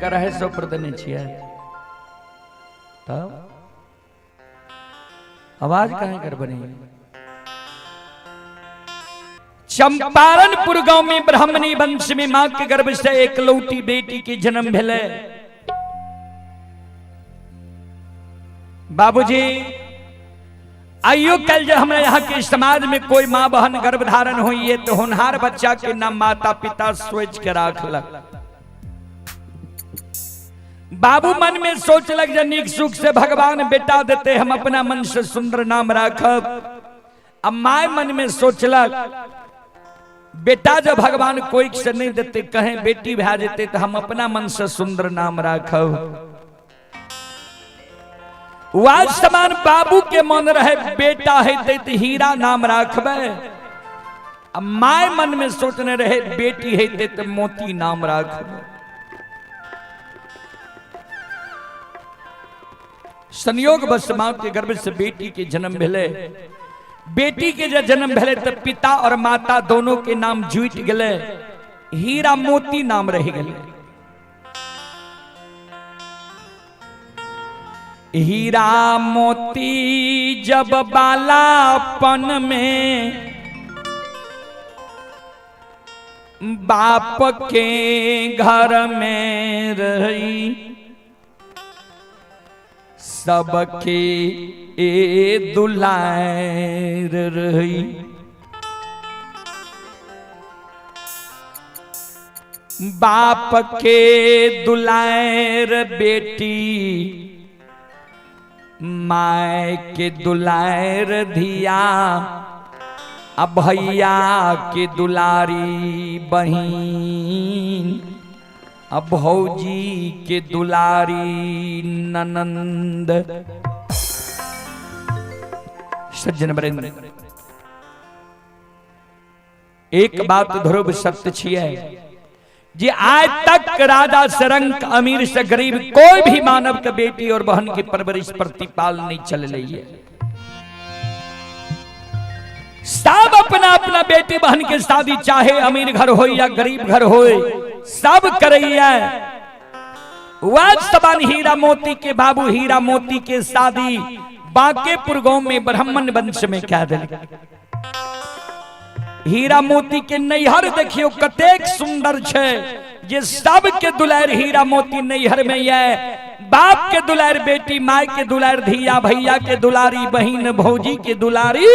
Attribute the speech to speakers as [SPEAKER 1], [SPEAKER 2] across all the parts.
[SPEAKER 1] रहे सो प्रदने छिए तब आवाज कहां कर बनी। चंपारणपुर गांव में ब्राह्मणी वंश में मां के गर्भ से एक लौटी बेटी के जन्म भेले। बाबूजी आइयो कल जो हमारे यहाँ के समाज में कोई मां बहन गर्भ धारण हुई है तो होनहार बच्चा के नाम माता पिता सोच के राखलक। बाबू मन में सोचलक जे नीक सुख से भगवान बेटा देते हम अपना मन से सुंदर नाम राखब। अब माय मन में सोचलक बेटा जब भगवान कोई से नहीं देते कहें बेटी भै जेते तो हम अपना मन से सुंदर नाम राखब। वाज समान बाबू के मन रहे बेटा है तो हीरा नाम राखबे। अब माय मन में सोचने रहे बेटी है तो मोती नाम राखबे। संयोग बस मां के गर्भ से बेटी के जन्म भेले। बेटी के जब जन्म भेले तो पिता और माता दोनों के नाम जुट गए, हीरा मोती नाम रह गए। हीरा मोती जब बालापन में बाप के घर में रही, सबके ए दुलार रही। बाप के दुलार बेटी माय के दुलार धिया, अब भैया के दुलारी बहिन, अब भौजी के दुलारी ननंद। सज्जन वृंद एक बात ध्रुव सत्य छिए जे आज तक राजा से रंक अमीर से गरीब कोई भी मानव के बेटी और बहन की परवरिश प्रतिपाल नहीं चल रही है। सब अपना अपना बेटी बहन के शादी चाहे अमीर घर हो या गरीब घर हो सब करैया। वास्तवान हीरा मोती के बाबू हीरा मोती के शादी बांकेपुर गांव में ब्राह्मण वंश में कह दिल। हीरा मोती के नैहर देखियो कतेक सुंदर छे जे सब के दुलार हीरा मोती नैहर में ये। बाप के दुलार बेटी, माय के दुलार धिया, भैया के दुलारी बहिन, भौजी के दुलारी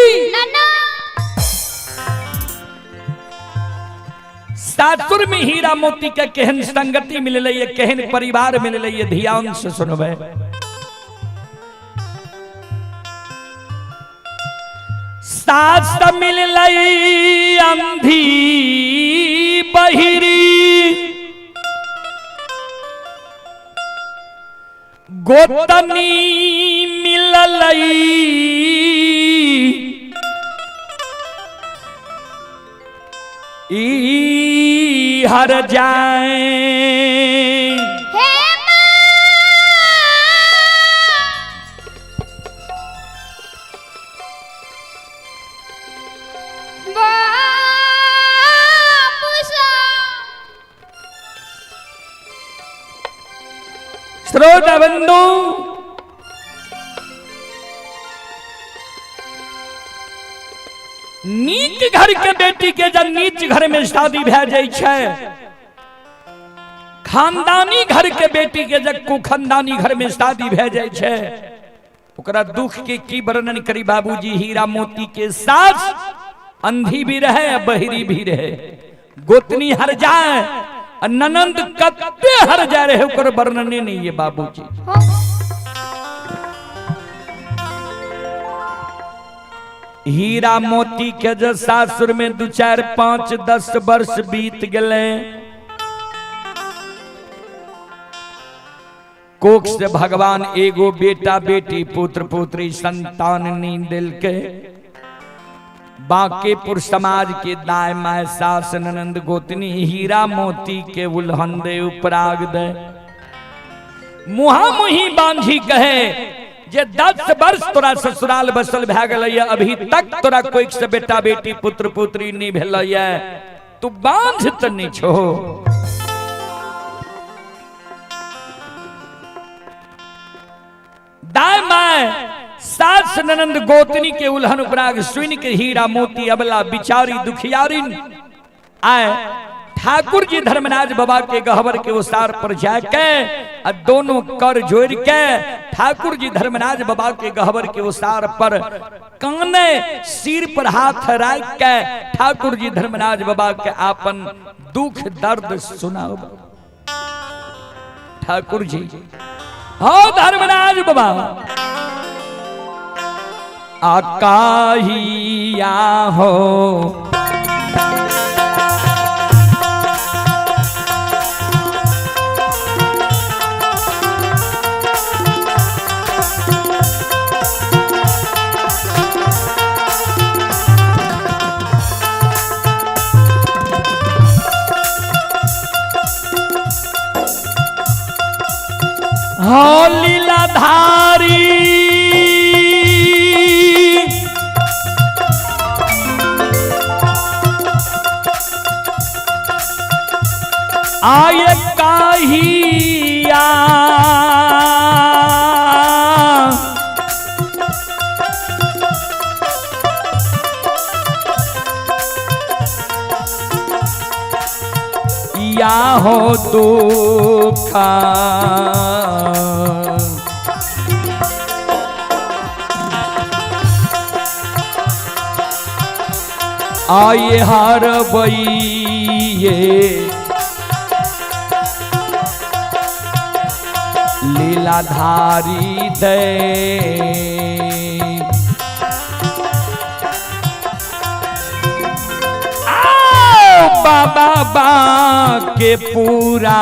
[SPEAKER 1] सासुर में हीरा मोती के केहन संगति मिल रही है, केहन परिवार मिल रही है, ध्यान से सुनबे। सास मिल लई अंधी बहिरी, गोतनी मिल लई ई हर जाए। श्रोता बंधु नीच घर के बेटी के जब नीच घर में शादी भै जाय छै, खानदानी घर के बेटी के जब कुखानदानी घर में शादी भै जाय छै, ओकरा दुख के की वर्णन करी बाबूजी। हीरा मोती के सास अंधी भी रहे बहिरी भी रहे, गोतनी हर जाए ननंद कत्ते हर जा रहे ओकर वर्णने नहीं है बाबूजी। हीरा मोती के जो सासुर में 2 4 5 10 वर्ष बीत गए। कोख से भगवान एगो बेटा बेटी पुत्र पुत्री संतान नहीं दिल के। बांकेपुर समाज के दाय माय सास ननंद गोतनी हीरा मोती के उल्हन दे उपराग दे। मुहा मुही बांझी कहे जे 10 वर्ष तोरा ससुराल बसल भै गलैय, अभी तक तोरा कोई से बेटा बेटी पुत्र पुत्री नहीं भेलैय, तू बांझ त नहीं छो। सास ननंद गोतनी के उल्हन उपराग सुन के हीरा मोती अबला बिचारी दुखियारिन आए ठाकुर जी धर्मराज बाबा के गहवर के उसार पर जाके दोनों कर जोड़ के ठाकुर जी धर्मराज बाबा के गहवर के उसार पर काने सिर पर हाथ रख के ठाकुर जी धर्मराज बाबा के आपन दुख दर्द सुनाओ। ठाकुर जी हो धर्मराज बाबा आकाहिया हो हो लीलाधारी आये काहिया या हो दुखा आये हर बइये लीलाधारी दे बाबा बा के पूरा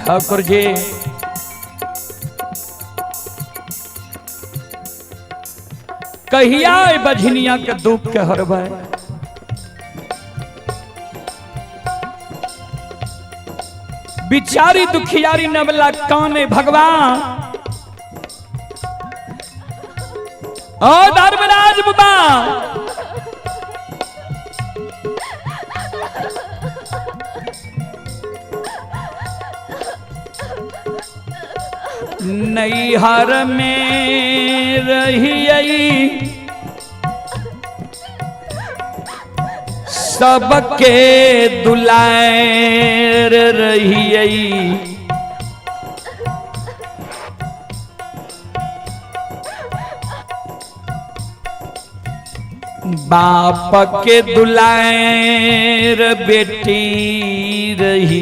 [SPEAKER 1] ठाकुर जी कहिया बझनिया के दुख के हरबै बिचारी दुखियारी नवला काने भगवान ओ धर्मराज बाबा नैहर में रही सबके दुलार रही बाप के दुलार बेटी रही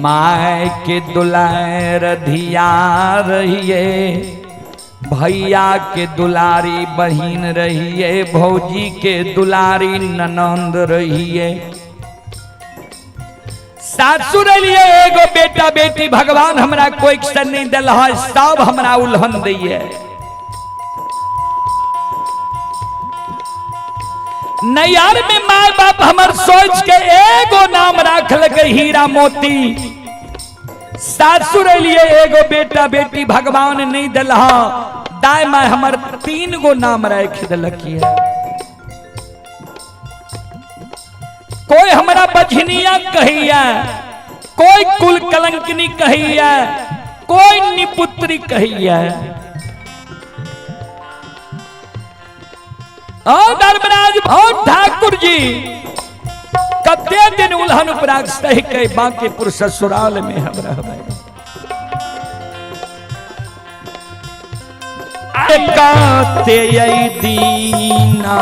[SPEAKER 1] माय के दुलार धिया रहिए भैया के दुलारी बहिन रहिए भौजी के दुलारी ननंद रहिए सासुर रहिए एगो बेटा बेटी भगवान हमरा कोई सन नहीं दिल है सब हमरा उल्हन दिए नैयार में माँ बाप हमर सोच के एगो नाम राखल गई हीरा मोती, सासुर लिए एगो बेटा बेटी भगवान नहीं दिलहा, दाई माँ हमर 3 गो नाम रख दिलकिए। कोई हमारा बझनिया कहिया, कोई कुल कलंकनी कहिया, कोई निपुत्री कहिया। धर्मराज भौत ठाकुर जी कते दिन उल्हन उपराग सही के बांकेपुर ससुराल में हम रहबे। काते दीना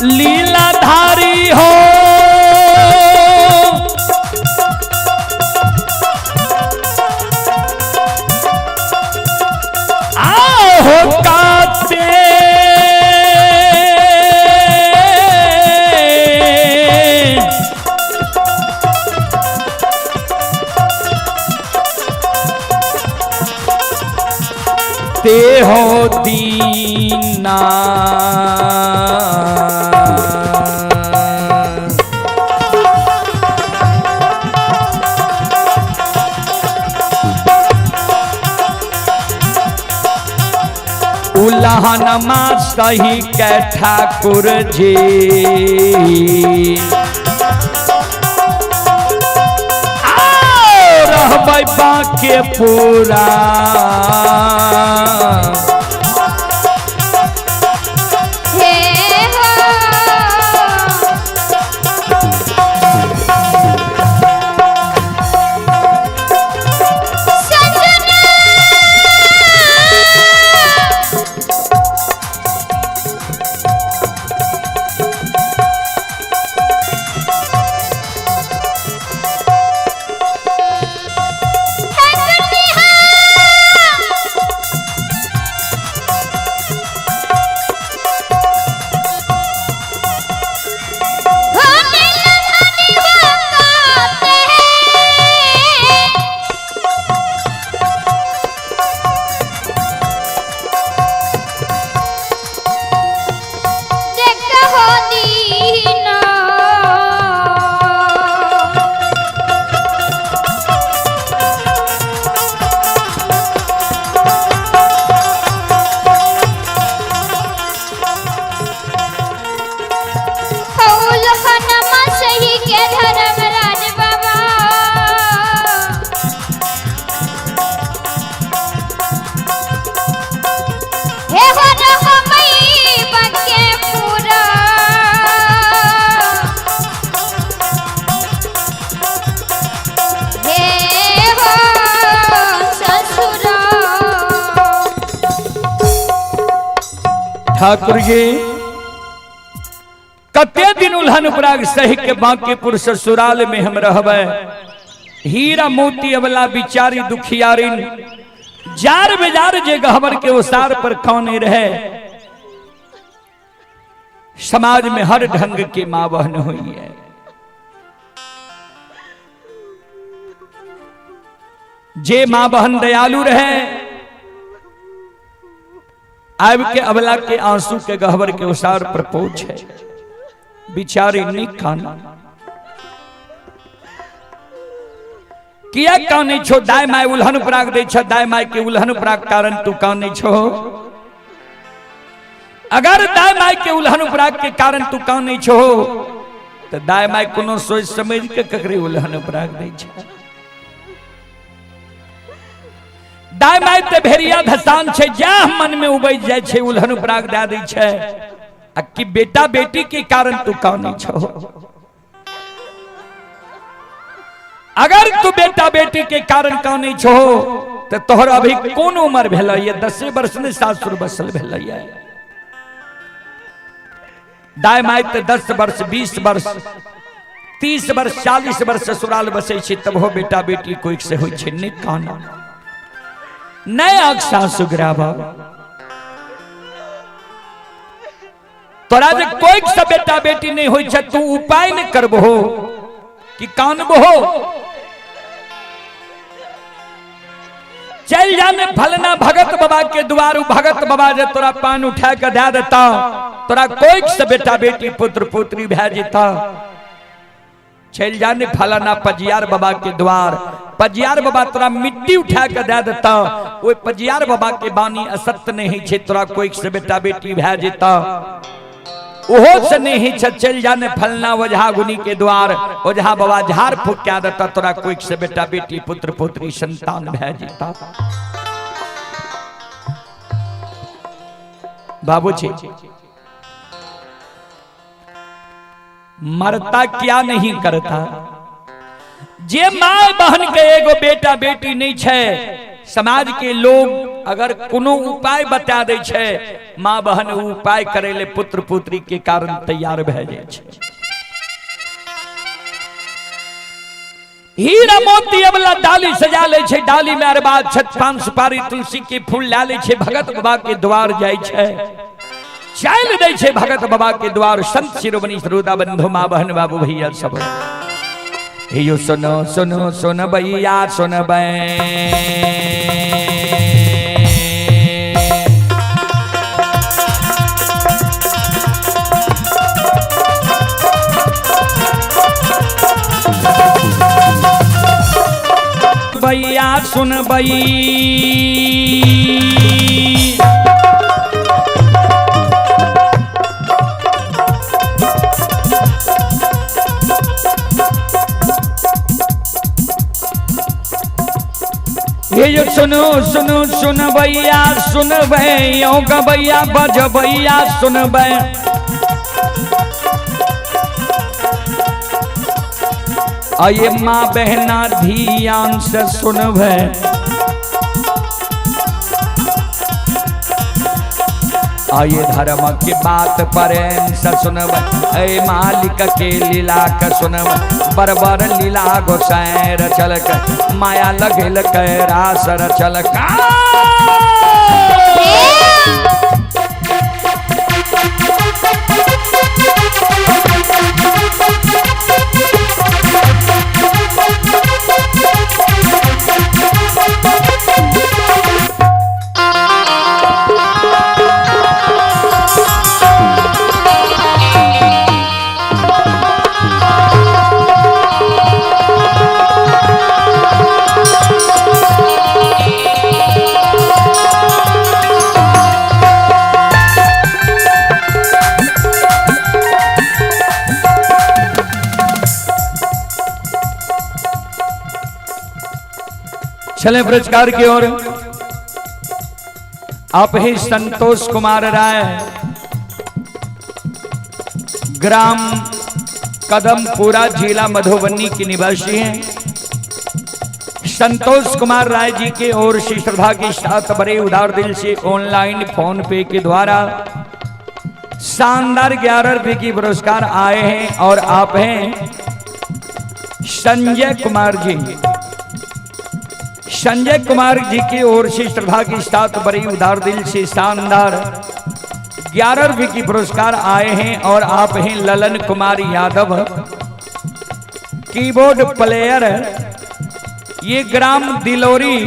[SPEAKER 1] लीलाधारी हो आओ काते ते हो दीना उल्हन माँ सही के ठाकुर जी रहबै बांकेपुरा ठाकुर जी कते दिन उल्हन उपराग सही के बांकेपुर ससुराल में हम रहबे। हीरा मोती अबला बिचारी दुखियारिन जार बेजार जे गहबर के उसार पर कौने रहे। समाज में हर ढंग की मां बहन हुई है। जे मां बहन दयालु रहे आब के अबला के आंसू के गहबर के उसार पर पहुंचे बिचारी नहीं खाना किया काने छो दाय माय उल्हन प्राग दे छ दाय माय के उल्हन प्राग कारण तू काने छो। अगर दाय माय के उल्हन प्राग के कारण तू काने छो तो दाय माय कोनो सोच समझ के ककरे उल्हन प्राग दे छ। दाय माय ते भेरिया धसान छे जा मन में उबज जाय छे उल्हन प्राग दे दै छे आ कि बेटा बेटी के कारण तू काने छो। अगर तू बेटा बेटी के कारण काने छो तो तोहर अभी कौन उम्र भेल ये 10 वर्ष ने सासुर बसल भेल ये। दाय माय ते 10 वर्ष 20 वर्ष 30 वर्ष 40 वर्ष ससुराल बसे छे तब हो बेटा बेटी कोई से होय छे नहीं काना। नए अक्सा सुग्रावा तोरा जे कोई सा बेटा बेटी नहीं होई छ तू उपाय न करबो कि कानबो चल जाने फलना भगत बाबा के द्वार भगत बाबा जे तोरा पान उठा के दे देता तोरा कोई से बेटा बेटी पुत्र पुत्री भे जेता चल जाने फलाना पजियार बाबा के द्वार पजियार बाबा तोरा मिट्टी उठा के दे देता वो पजियार बाबा के बानी असत्य नहीं छे तोरा कोई से बेटा बेटी भे जेता ओहो से नहीं छे चल जाने फलना ओझा गुनी के द्वार ओझा बाबा झाड़ फूक के देता तोरा कोई से बेटा बेटी पुत्र पुत्री संतान भे जेता। बाबूजी मरता क्या नहीं करता जे माँ बहन के एगो बेटा बेटी नहीं छे समाज के लोग अगर कोनो उपाय बता दे छे माँ बहन उपाय करे ले पुत्र पुत्री के कारण तैयार भे जाय छे। हीरा मोती वाला डाली सजा ले छे डाली में अरबाज छत पान सुपारी तुलसी के फूल ला ले छे भगत बाबा के द्वार जाय छे चल दे छे भगत बाबा के द्वार संत शिरोमणि श्रोता बंधु माँ बहन बाबू भैया सब यो सुनो सुनो सुन भैया सुन भैया सुन भई ये सुनो सुनो सुन भैया सुन भैया भैया बज भैया सुन भै आये माँ बहना ध्यान से सुन भै आये धर्म की बात प्रेम से सुन भै मालिक के लीला का सुन बरबर लीला गोसैर चल कर माया लगेल रासर चल चले पुरस्कार की ओर आप ही संतोष कुमार राय ग्राम कदमपुरा जिला मधुबनी के निवासी हैं। संतोष कुमार राय जी के ओर से श्रद्धा के साथ बड़े उदार दिल से ऑनलाइन फोन पे के द्वारा शानदार 11 रुपए की पुरस्कार आए हैं और आप हैं संजय कुमार जी। संजय कुमार जी की ओर से श्रद्धा के साथ बड़ी उदार दिल से शानदार 11 रुपए की पुरस्कार आए हैं और आप हैं ललन कुमार यादव कीबोर्ड प्लेयर ये ग्राम दिलोरी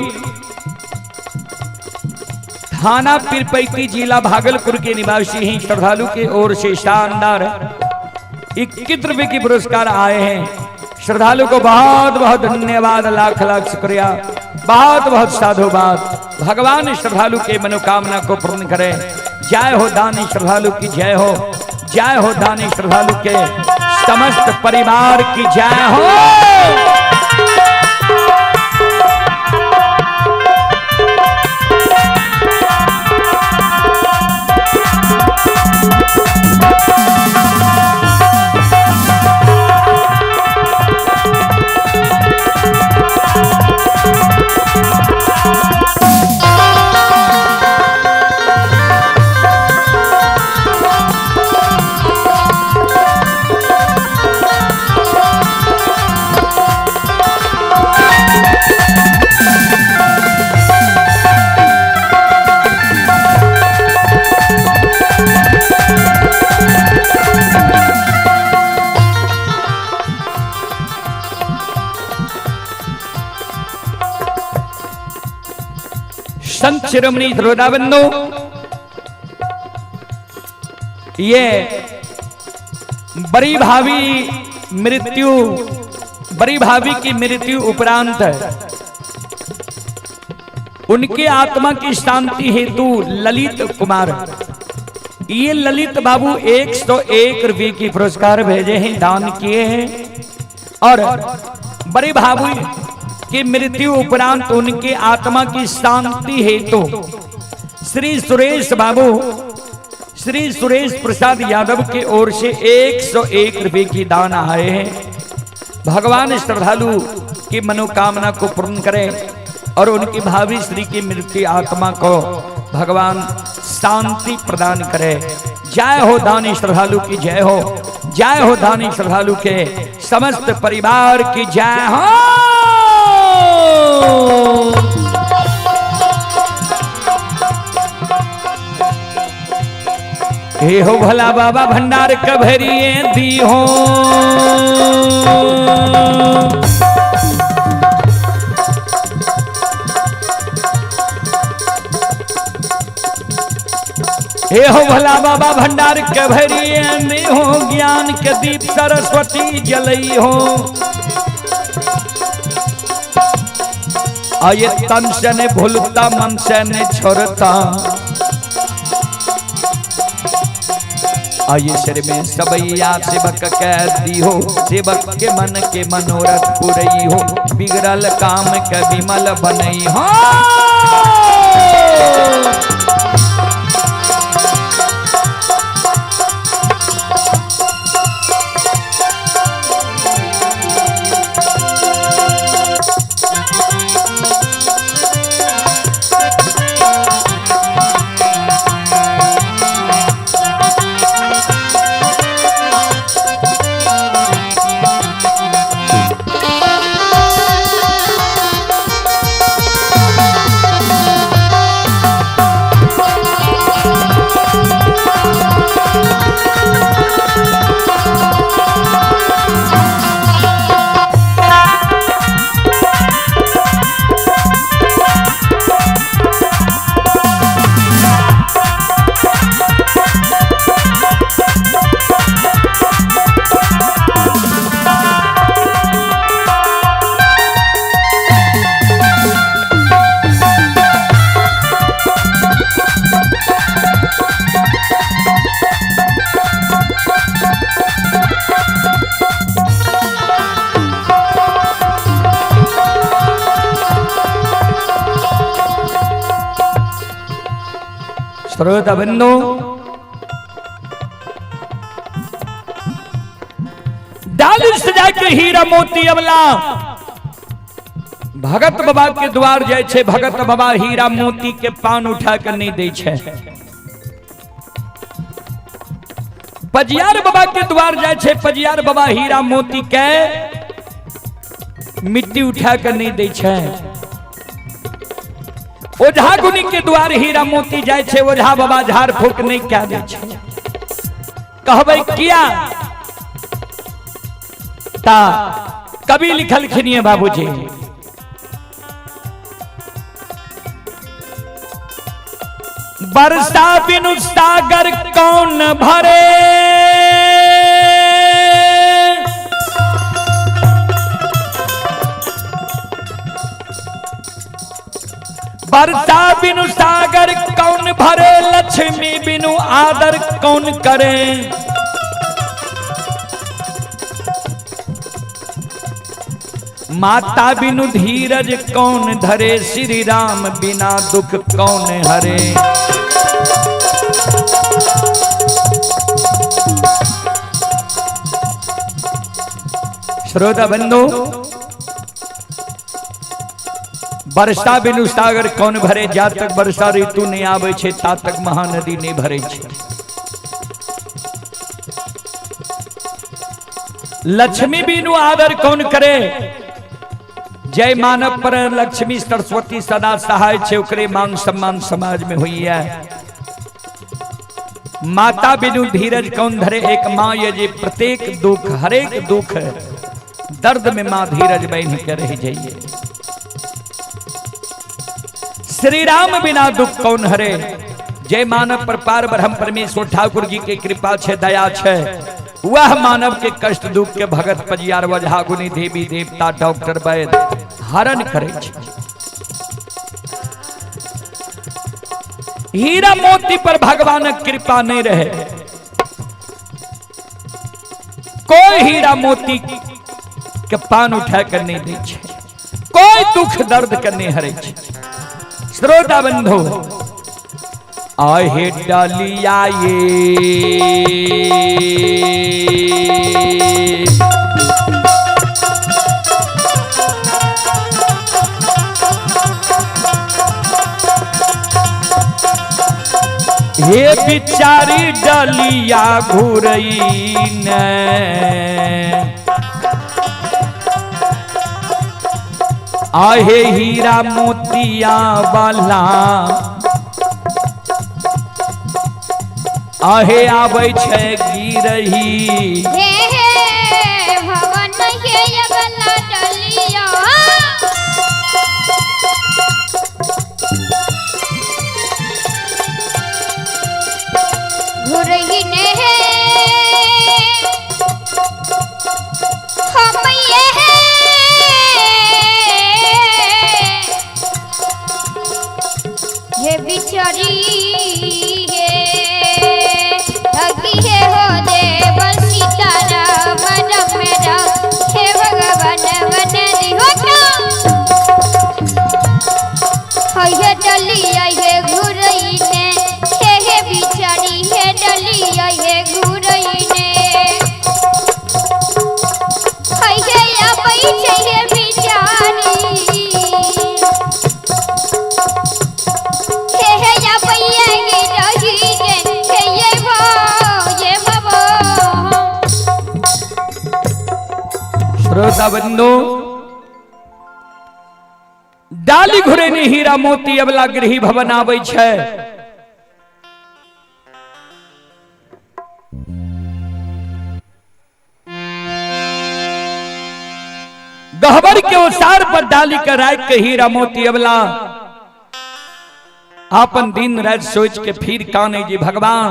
[SPEAKER 1] थाना पीरपैती जिला भागलपुर के निवासी हैं। श्रद्धालु के ओर से शानदार 21 रुपए की पुरस्कार आए हैं। श्रद्धालु को बहुत बहुत धन्यवाद लाख लाख शुक्रिया बहुत बहुत साधुवाद। भगवान श्रद्धालु के मनोकामना को पूर्ण करे। जय हो दानी श्रद्धालु की जय हो जय हो दानी श्रद्धालु के समस्त परिवार की जय हो। संत शिरोमणि श्रोताबंधु, ये बड़ी भाभी की मृत्यु उपरांत उनके आत्मा की शांति हेतु ललित कुमार, ये ललित बाबू 101 रुपये की पुरस्कार भेजे हैं, दान किए हैं। और बड़े भाभी की मृत्यु उपरांत उनके आत्मा की शांति हेतु श्री सुरेश प्रसाद यादव के ओर से 101 रुपये की दान आए हैं। भगवान श्रद्धालु की मनोकामना को पूर्ण करें और उनकी भावी श्री की मृत्यु आत्मा को भगवान शांति प्रदान करे। जय हो दानी श्रद्धालु की जय हो, जय हो दानी श्रद्धालु के समस्त परिवार की जय हो। हे हो भला बाबा भंडार कभरिए दी हो, हे हो भला बाबा भंडार के भरिए दी हो, ज्ञान के दीप सरस्वती जलई हो। आये तन से ने भूलता मन से ने छोड़ता, आये सिर में सबैया सेवक कह दी हो, सेवक के मन के मनोरथ पुरई हो, बिगड़ल काम के विमल बनई हो। श्रोता बंधु, डाल सजा के हीरा मोती अबला भगत बाबा के द्वार जाय छे। भगत बाबा हीरा मोती के पान उठा कर नहीं दे छे। पजियार बाबा के द्वार जाय छे। पजियार बाबा हीरा मोती के मिट्टी उठा कर नहीं दे छे। ओझा गुनी के द्वार हीरा मोती जाय छे। ओझा बाबा झाड़ फूक नहीं क्या दे छे। कहबै किया ता कभी लिखल खिनिए बाबूजी, बरसा बिनु सागर कौन भरे, बरसा बिनु सागर कौन भरे, लक्ष्मी बिनु आदर कौन करे। माता बिनु धीरज कौन धरे, श्री राम बिना दुख कौन हरे। श्रोता बंधु, वर्षा बिनु सागर कौन भरे। जा तक वर्षा ऋतु नहीं आवे छे ता तक महानदी नहीं भरे छे। लक्ष्मी बिनु आदर कौन करे। जय मानव पर लक्ष्मी सरस्वती सदा सहाय छे, ओकरे मान सम्मान समाज में हुई है। माता बिनु धीरज कौन धरे। एक माँ ये जे प्रत्येक दुख हरेक दुख दर्द में माँ धीरज बहन के रह जाइए। श्री राम बिना दुख कौन हरे। जय मानव पर पार ब्रह्म परमेश्वर ठाकुर जी के कृपा छे, दया छे। वह मानव के कष्ट दुख के भगत पजियार वजहा गुनी देवी देवता डॉक्टर वैद हरण करे छे। हीरा मोती पर भगवान कृपा नहीं रहे, कोई हीरा मोती के पान उठा कर नहीं दे छे, कोई दुख दर्द करने हरे छे। श्रोता बंधु आहे डालिया ये हे बिचारी डलिया घुरई ने आहे हीरा मोतिया वाला आहे आबै छै गिरही
[SPEAKER 2] हे भवन हे यगला डलिया घुरही ने हम ये हे बिचारी
[SPEAKER 1] श्रोता बंधु डाली घुरेनी हीरा मोती अबला गृही भवन आबै छै। गहबर के ओसार पर डाली कर राख के हीरा मोती अबला आपन दिन रात सोच के फिर काने जी भगवान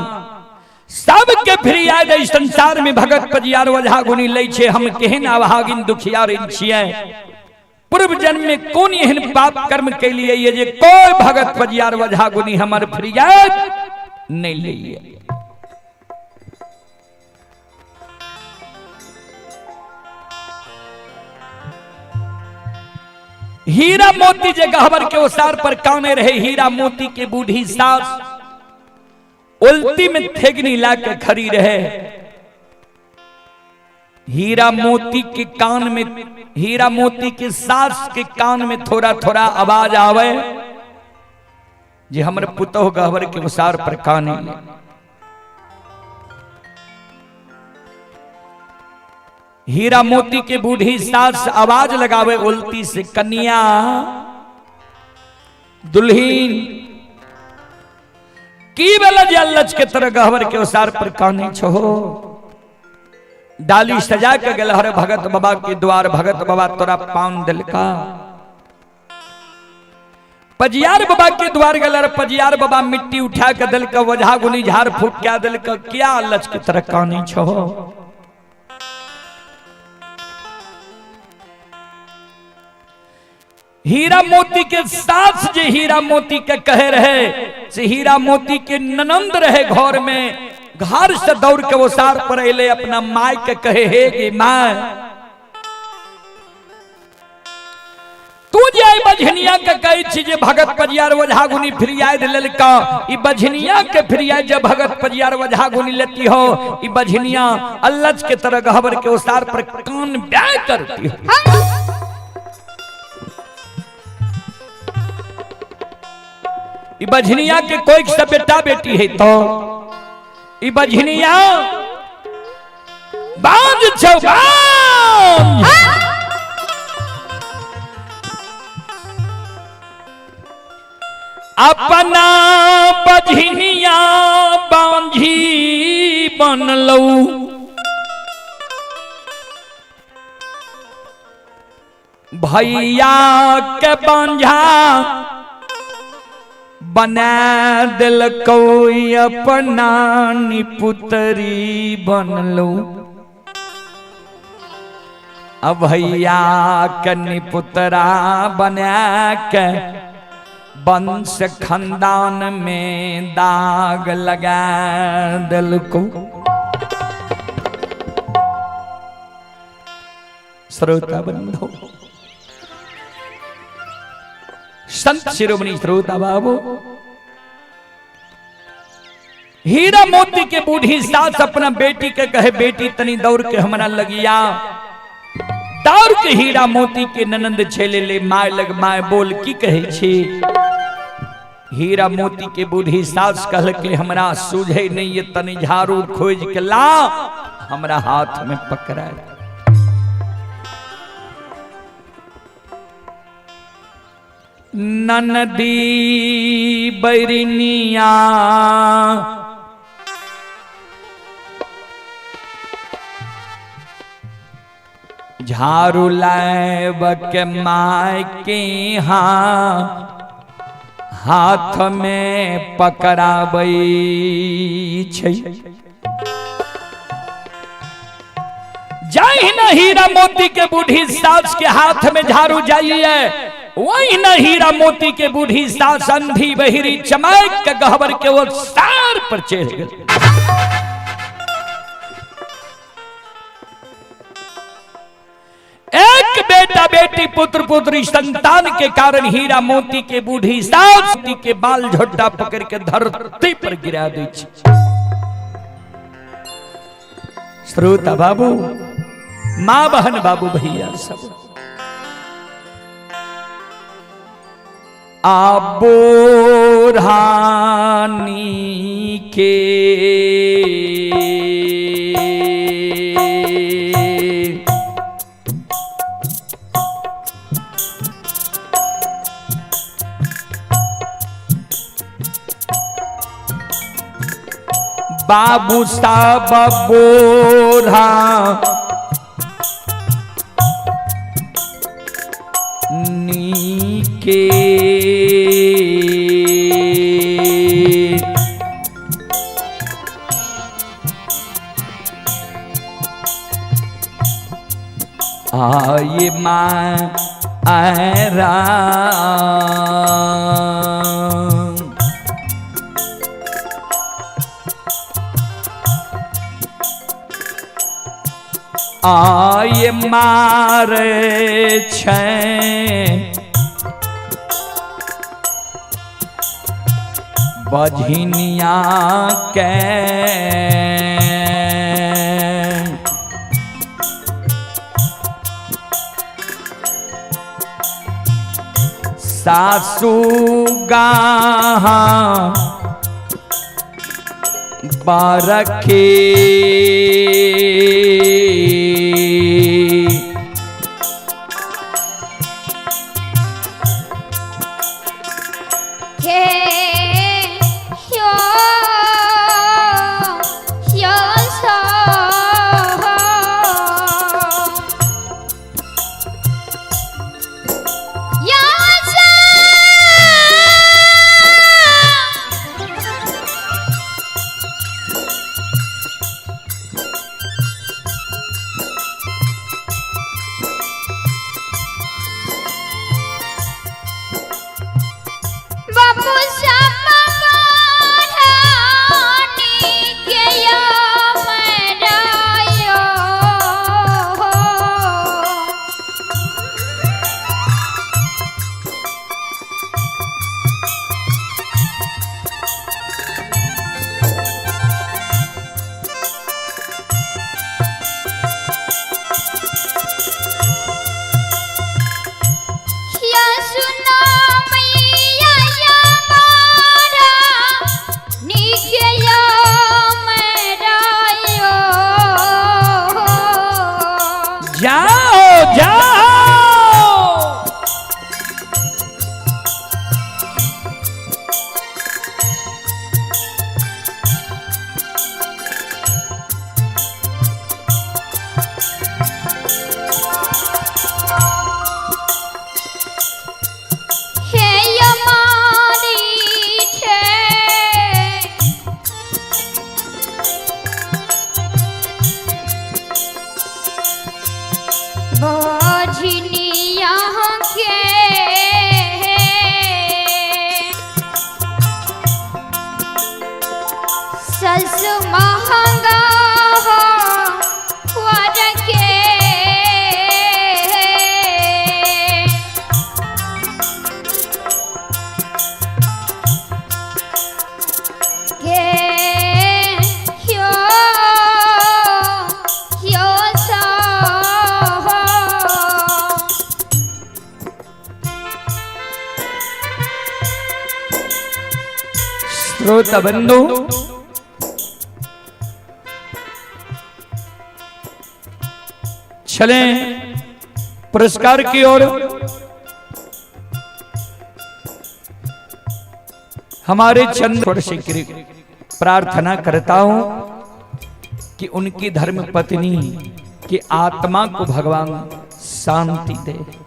[SPEAKER 1] सबके फिर याद संसार में भगत पजियार वजहा गुनी लै छे। हम केहन अभागिन दुखियार छियै, पूर्व जन्म में कौन एहन पाप कर्म कैलिए ये जे कोई भगत पजियार वजहा गुनी हमर फरियाद नहीं लइए। हीरा मोती जे गहबर के ओसार पर काने रहे, हीरा मोती के बूढ़ी सास उल्टी में थेगनी लाकर खड़ी रहे। हीरा मोती के कान में, हीरा मोती के सास के कान में थोड़ा थोड़ा आवाज आवे जे हमर पुतोह गहबर के ओसार पर काने। हीरा मोती के बूढ़ी सास आवाज लगावे उल्टी से, कन्या दुल्हीन की बेला जे लच के तरह गहबर के ओसार पर काने छो। डाली सजा के गल हर भगत बाबा के द्वार, भगत बाबा तोरा पान दिलका। पजियार बाबा के द्वार गल, पजियार बाबा मिट्टी उठा के दिलका, वजहा गुनी झाड़ फूक क्या दिलका, क्या लच के तरह काने छो। हीरा मोती के सास जे हीरा मोती के कहे रहे से हीरा मोती के ननंद रहे घर में, घर से दौड़ के वो सार पर अले अपना माय के कहे, हे गे माय तू जे बझनिया के कहे छी जे भगत पजियार वजहा गुनी फिरियाद लेलका, ई बझनिया के फिरियाद जे भगत पजियार वजहा गुनी लेती हो, ई बझनिया अल्लज के तरह गहबर के ओसार पर कान ब्याह करती हो। ई बझनिया के कोई सब बेटा बेटी है तो ई बझनिया बांझ छौ, बांझ अपना बझनिया बांझी बनलौ। भैया के बांझा बना दिल कोई अपना निपुतरी बनलो। अब भैया कन्नी पुतरा बना के वंश खानदान में दाग लगा दिल को। श्रोता बंधु, संत शिरोमणि श्रोता बाबू, हीरा मोती के बूढ़ी सास अपना बेटी के कहे बेटी तनी दौड़ के हमारा लगिया। दौड़ के हीरा मोती के ननंद छेले ले माय लग माय बोल की कहे छे। हीरा मोती के बूढ़ी सास कह के हमरा सूझे नहीं ये तनी झाड़ू खोज के ला हमरा हाथ में पकड़ा। ननदी बैरिनिया झाड़ू लाएब के माय के हाथ में पकड़ाबै छै। जाहि न हीरा मोती के बूढ़ी सास के हाथ में झाड़ू जाइए, वही न हीरा मोती के बूढ़ी सास अंधी बहिरी चमक के गहवर के वो सार पर चढ़ गई। एक बेटा बेटी पुत्र पुत्री संतान के कारण हीरा मोती के बूढ़ी सास के बाल झोटा पकड़ के धरती पर गिरा दै छै। श्रोता बाबू, माँ बहन बाबू भैया सब आबोरानी के बाबू साहब बोरा नीके आये माँ आरा आये मारे छै बझिनिया के सासू गाहा बारखे
[SPEAKER 2] सुना मैया रस महंगा हो वर के
[SPEAKER 1] श्रोता बंधु, चलें पुरस्कार की ओर। हमारे चंद्र से प्रार्थना करता हूं कि उनकी धर्म पत्नी की आत्मा को भगवान शांति दे।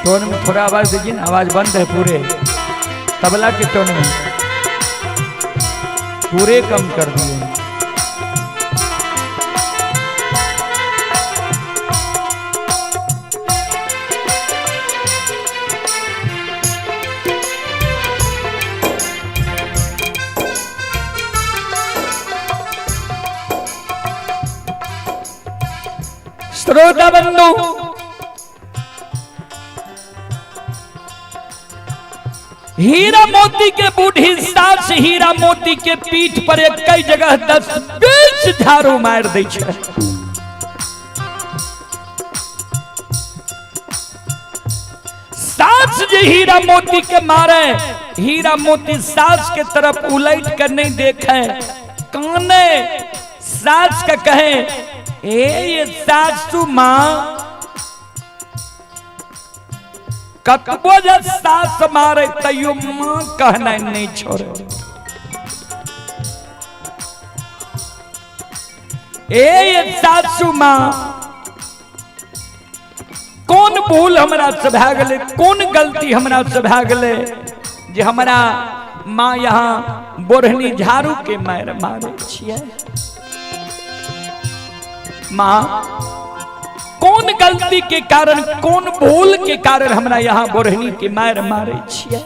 [SPEAKER 1] टोन में थोड़ा आवाज दीजिए ना, आवाज बंद है पूरे तबला के टोन में, पूरे कम कर दिए। श्रोता बंधु, हीरा मोती के बूढ़ी सास हीरा मोती के पीठ पर एक कई जगह 10-20 झाड़ू मार दै छै। सास जे हीरा मोती के मारे, हीरा मोती सास के तरफ उलट कर नहीं देखे, काने सास का कहे, ये सासू माँ कतबो जब सास मारे तैयो मां कहना नहीं छोड़े। ए सासू मां, कौन भूल हमरा से भै गेले, कौन गलती हमरा से भै गेले जे हमरा मां यहाँ बोरहनी झाड़ू के मार मारे छियै। मां, कौन गलती के कारण, कौन भूल के कारण हमरा यहाँ बोरहनी के मार मारे छियै।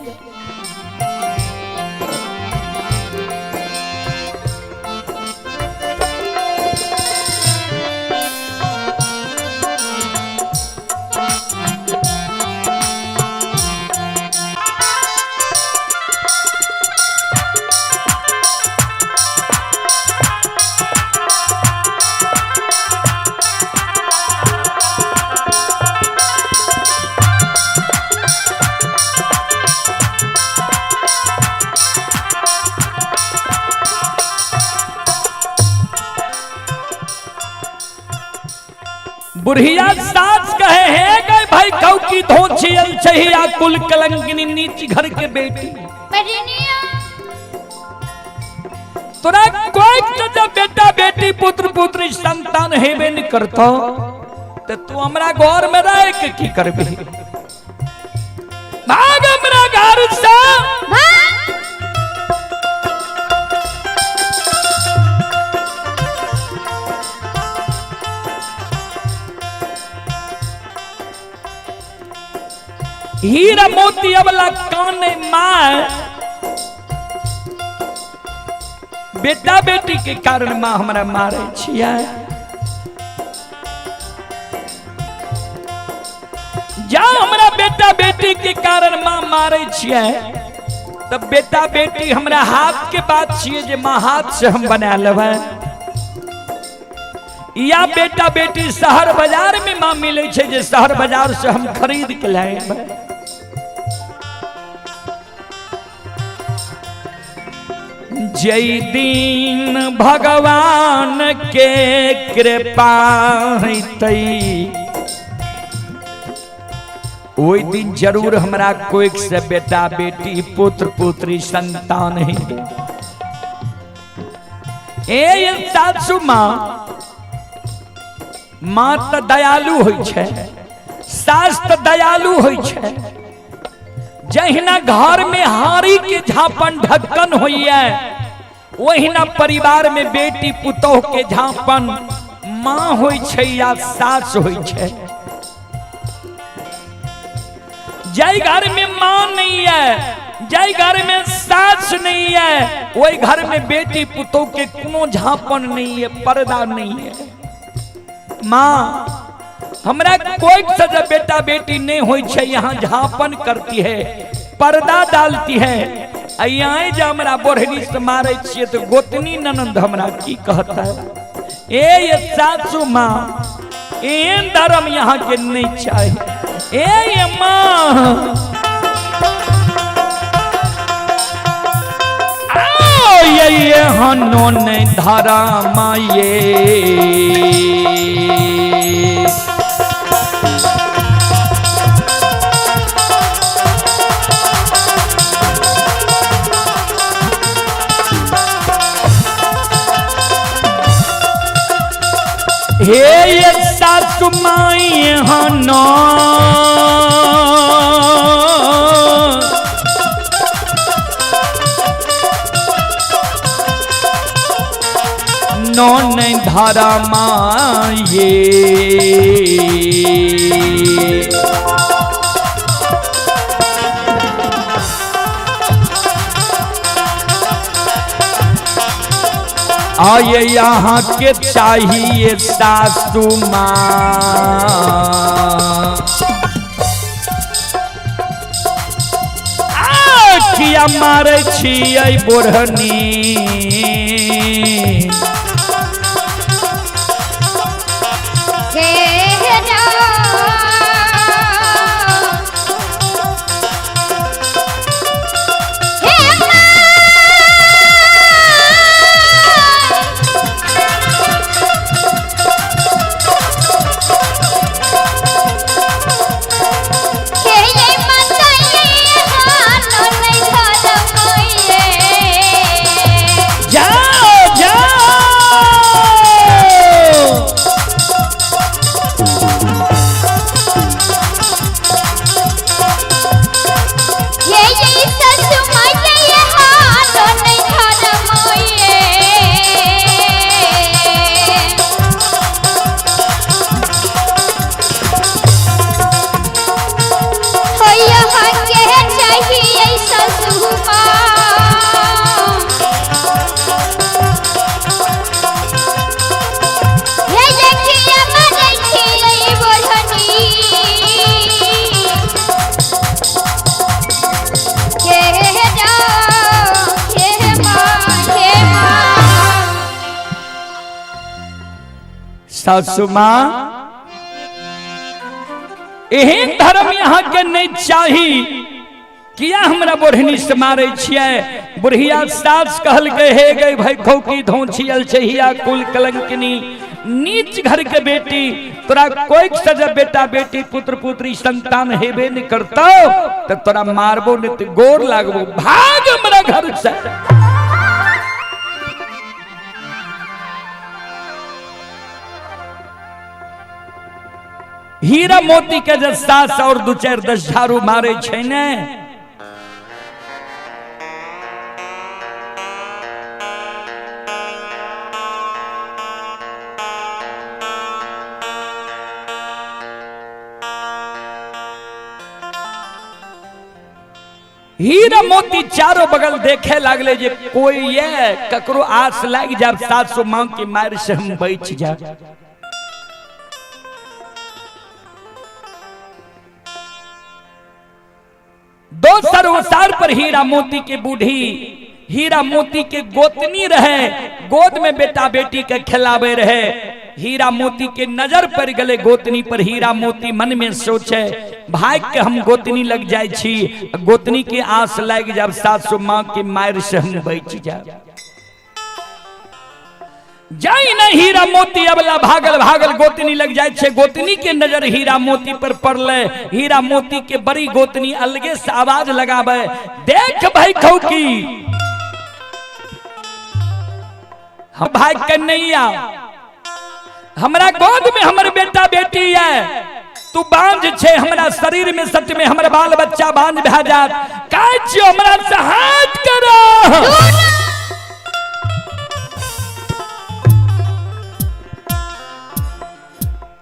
[SPEAKER 1] बुढ़िया सास कहे, है गए भाई कौ की धोछियल चाहिया कुल कलंकिनी नीच घर के बेटी। तोरा कोई जब बेटा बेटी पुत्र पुत्री संतान हेबे नहीं करतो तो तू हमरा घर में रह के की करबी? भाग हमरा घर से। हीरा मोती अबला काने मां, बेटा बेटी के कारण मां हमरा मारे छियै। जा हमरा बेटा बेटी के कारण मां मारे छियै, तब बेटा बेटी हमरा हाथ के बात छियै जे मां हाथ से हम बना लेबै, या बेटा बेटी शहर बाजार में मां मिले छे जे शहर बाजार से हम खरीद के लाएबै। जय दिन भगवान के कृपा हतई, ओई दिन जरूर हमरा कोई से बेटा बेटी पुत्र पुत्री संतान है। ए सासु माँ तो दयालु होइ छै, सास तो दयालु होइ छै। जहिना घर में हारी के झापन ढक्कन होइए, वहिना परिवार में बेटी पुतोह के झापन माँ होइ छै या सास होइ छै। जय घर में माँ नहीं है, जय घर में सास नहीं है, वही घर में बेटी पुतोह के कोनो झापन नहीं है, पर्दा नहीं है। माँ हमरा कोई सजा बेटा बेटी नहीं होई छे, यहाँ झापन करती है, पर्दा डालती है। यहाँ जब हमरा बोरहनी से मारे छिए तो गोतनी ननंद हमरा की कहता है। ये सासू माँ एहन धर्म यहाँ के नहीं चाहिए। ए माँ ये हनो ने धारा माये हे ये सासु माई हनो नौन धारा माये आये यहाँ के चाहिए सासु माँ। किया मारे छियै बोरहनी सासु माँ एहन धर्म यहाँ के नहीं चाही। किया हमरा बोरहनी से मारे छियै। बुढ़िया सास कहल के हे गए भाई खौकी धोछियल छहिया कुल कलंकिनी नीच घर के बेटी, तोरा कोई सजा बेटा बेटी पुत्र पुत्री संतान हेबे नहीं करता तो तोरा मारबो नहीं तो गोर लागबो, भाग हमरा घर से। हीरा मोती के जब सास और दू चार 10 झाड़ू मारे छै ने, हीरा मोती चारों बगल देखे लागले जे कोई ये ककरो आस लाग जाब सासु मां की मार से हम बच जा। दोसर ओसार पर हीरा मोती के बूढ़ी हीरा मोती के गोतनी रहे, गोद में बेटा बेटी के खिलावे रहे। हीरा मोती के नजर पर गले गोतनी पर। हीरा मोती मन में सोचे भाग के हम गोतनी लग जाए छी, गोतनी के आस लग जाब सासु मां के मार से हम बच जाब। जाई न हीरा मोती अबला भागल भागल गोतनी लग जाए छे। गोतनी के नजर हीरा मोती पर पड़ले। हीरा मोती के बड़ी गोतनी अलगे से आवाज लगावे, देख भाई खौकी हम भाई कन्हैया हमरा गोद में हमर बेटा बेटी है, तू बांझ छे हमरा शरीर में सच में हमर बाल बच्चा बांझ भे जात, काहे छियो हमरा से हाथ करो।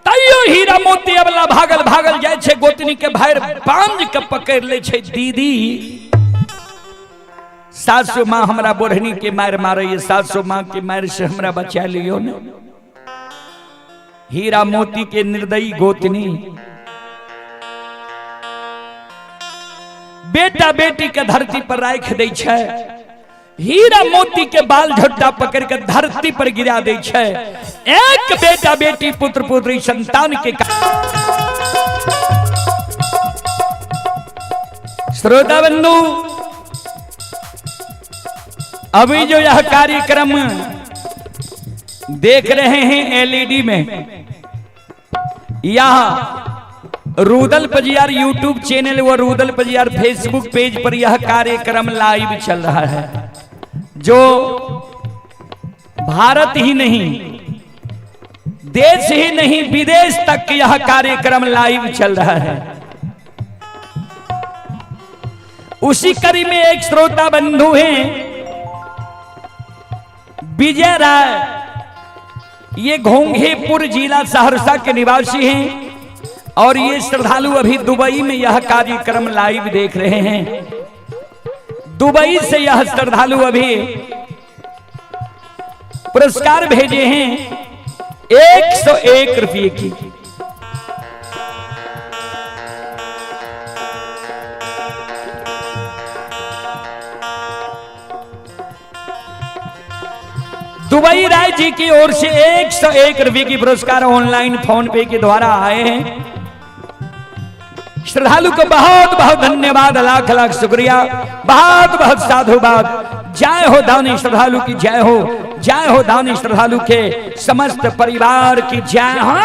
[SPEAKER 1] तैयो हीरा मोती अबला भागल भागल जाए छे। गोतनी के भाई बांझ के पकड़ ले छे। दीदी सासु माँ हमरा बोढ़नी के मार मारे, सासु माँ के मार से हमरा बचा लियो न। हीरा मोती के निर्दयी गोतनी बेटा बेटी के धरती पर राख दे छे। हीरा मोती के बाल झोटा पकड़ के धरती पर गिरा दे छे। एक बेटा बेटी पुत्र पुत्री संतान के श्रोता बंधु, अभी जो यह कार्यक्रम देख रहे हैं एलईडी में, यह रूदल पजियार यूट्यूब चैनल व रूदल पजियार फेसबुक पेज पर यह कार्यक्रम लाइव चल रहा है, जो भारत ही नहीं देश ही नहीं विदेश तक यह कार्यक्रम लाइव चल रहा है। उसी कड़ी में एक श्रोता बंधु हैं विजय राय, ये घोंघेपुर जिला सहरसा के निवासी हैं और ये श्रद्धालु अभी दुबई में यह कार्यक्रम लाइव देख रहे हैं। दुबई से यह श्रद्धालु अभी पुरस्कार भेजे हैं 101 रुपये की। दुबई राय जी की ओर से 101 रुपये की पुरस्कार ऑनलाइन फोन पे के द्वारा आए हैं। श्रद्धालु को बहुत बहुत धन्यवाद, लाख लाख शुक्रिया, बहुत बहुत साधुवाद। जय हो दानी श्रद्धालु की जय हो, जय हो दानी श्रद्धालु के समस्त परिवार की जय हो।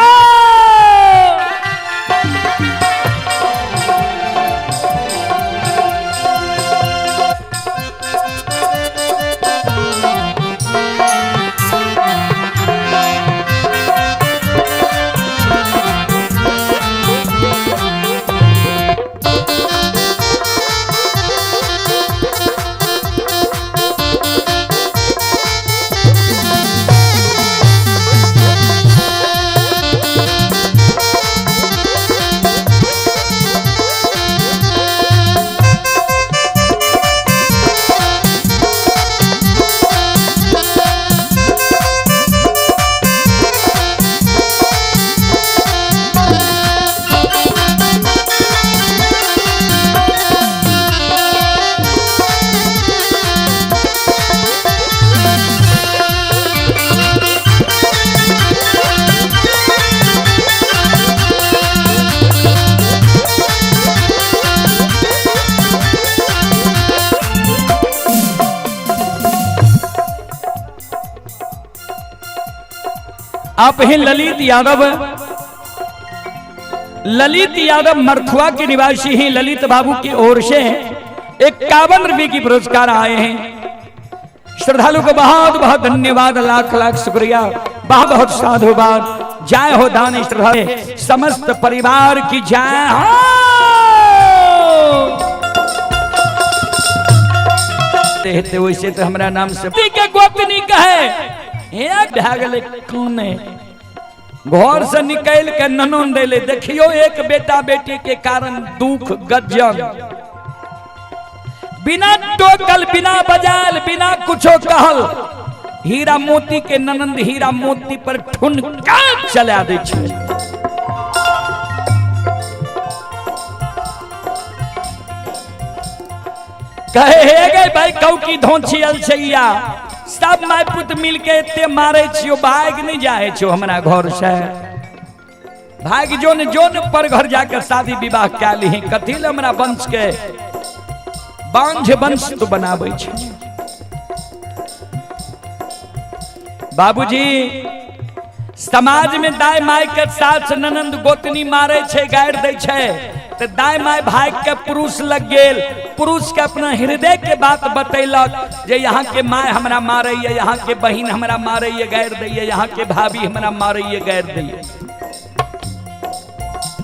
[SPEAKER 1] आप हैं ललित यादव। ललित यादव मरथुआ के निवासी हैं। ललित बाबू की ओर से 51 रुपये की पुरस्कार आए हैं। श्रद्धालु को बहुत बहुत धन्यवाद, लाख लाख शुक्रिया, बहुत बहुत साधुवाद। जय हो दानी श्रद्धालु समस्त परिवार की जय हो। वैसे तो हमारा नाम से के गोतनी कहे कौन है, घर से निकल के ननन दे। देखियो एक बेटा बेटी के कारण दुख गजन, बिना टोकल बिना बजाल बिना कुछो कहल हीरा मोती के ननंद हीरा मोती पर ठुनका चला दे छे। कहे हे गए भाई कौ की धोछी अलछैया, सब माय पुत मिल के एते मारे छियो, भाग नहीं जाए छो हमरा घर से। भाग जोन जोन पर घर जाकर शादी विवाह क्या ली, कथी ले हमरा वंश के बांझ वंश तो बनावे छे। बाबूजी समाज में दाई माय के सास ननंद गोतनी मारे छे, गाड़ दे छे, तो दाई माय भाग के पुरुष लग गेल। पुरुष के अपना हृदय के बात बतैलक जे यहाँ के माय हमरा मारे, यहाँ के बहिन हमरा मारे, गाड़ दै, यहाँ के भाभी हमरा मारे, गाड़ दै।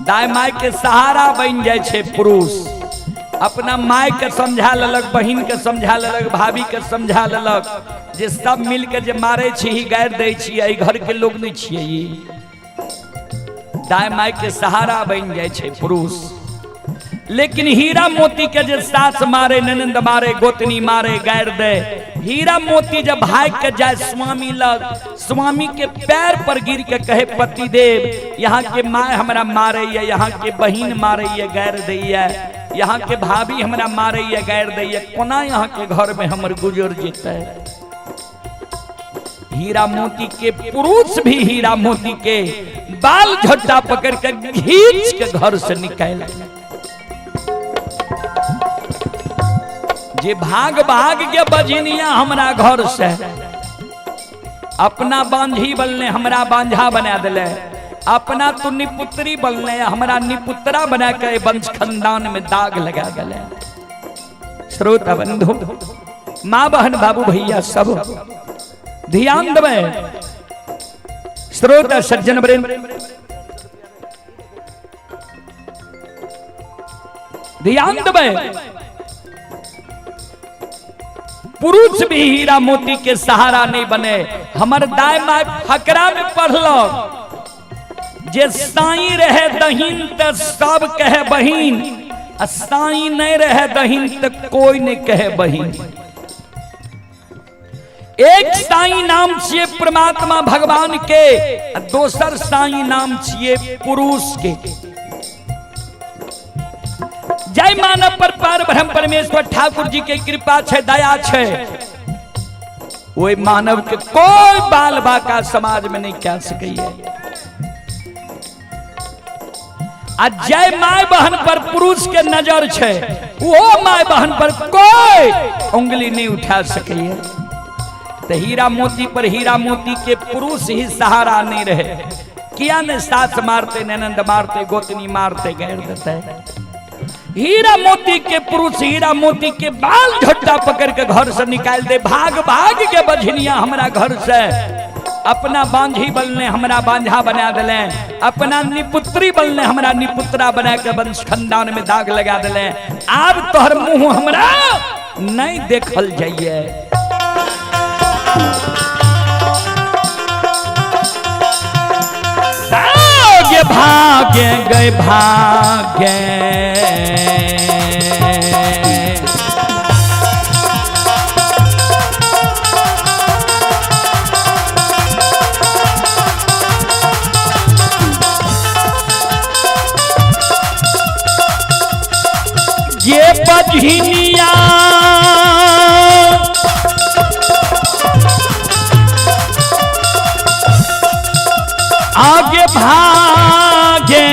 [SPEAKER 1] दाई माय के सहारा बन जाए छे पुरुष। अपना माय के समझा लेलक, बहिन के समझा लेलक, भाभी के समझा लेलक, जे सब मिल के जे मारे छी, गाड़ दै छियै, घर के लोग नहीं छियै। दाई माय के सहारा बन जाए छे पुरुष। लेकिन हीरा मोती के जे सास मारे, ननंद मारे, गोतनी मारे, गाड़ दे, हीरा मोती जब भाग के जाए स्वामी लग, स्वामी के पैर पर गिर के कहे पति देव यहाँ के माय हमरा मारे, यहाँ के बहिन मारे, गाड़ दैया, यहाँ के भाभी हमरा मारे, गाड़ दैया, कोना यहाँ के घर में हमर गुजर जेते। हीरा मोती के पुरुष भी हीरा मोती के बाल झट्टा पकड़ के खींच के घर से निकाल, जे भाग भाग के बजनिया हमरा घर से, अपना बांझी बलने हमरा बांझा बना दिले, अपना तू निपुत्री बलने हमरा निपुत्रा बना के वंश खानदान में दाग लगा गले। श्रोता बंधु, माँ बहन बाबू भैया सब ध्यान देवे। श्रोता सज्जन वृंद ध्यान देवे। पुरुष भी हीरा मोती के सहारा नहीं बने। हमर दाई माय फकरा में पढ़लो जे साई रहे दहीन त सब कहे बहिन, साई नहीं रहे दहीन त कोई नहीं कहे बहिन। एक साई नाम छिए परमात्मा भगवान के, दोसर साई नाम छिए पुरुष के। जय मानव पर पार ब्रह्म परमेश्वर ठाकुर जी के कृपा छे, दया छे। वो मानव के कोई बाल बाका समाज में नहीं कह सके। आ जय माय बहन पर पुरुष के नजर छे, वो माय बहन पर कोई उंगली नहीं उठा सके। तो हीरा मोती पर हीरा मोती के पुरुष ही सहारा नहीं रहे। किया ने सास मारते, ननंद मारते, गोतनी मारते, गाड़ देते। हीरा मोती के पुरुष हीरा मोती के बाल झट्टा पकड़ के घर से निकाल दे। भाग भाग के बझनिया हमरा घर से, अपना बांझी बलने हमरा बांझा बना दिले, अपना निपुत्री बलने हमरा निपुत्रा बना के वंश खानदान में दाग लगा दिले। अब तोहर मुंह हमरा नहीं देखल जाइए। आगे भागे गए भागे, ये बजनिया आगे भागे,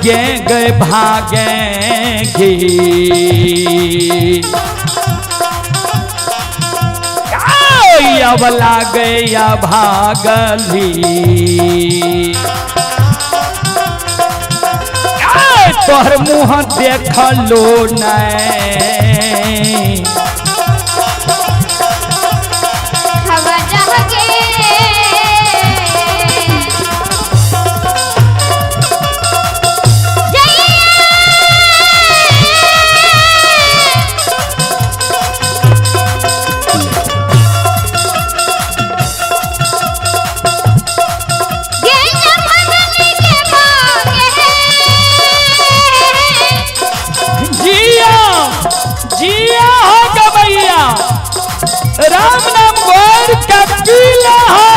[SPEAKER 1] ये गए भागेंगे। अवला गया भागली, तोहर मुँह देखलो नहीं।
[SPEAKER 2] हवा जहागे
[SPEAKER 1] राम नाम गोर का पीला हो।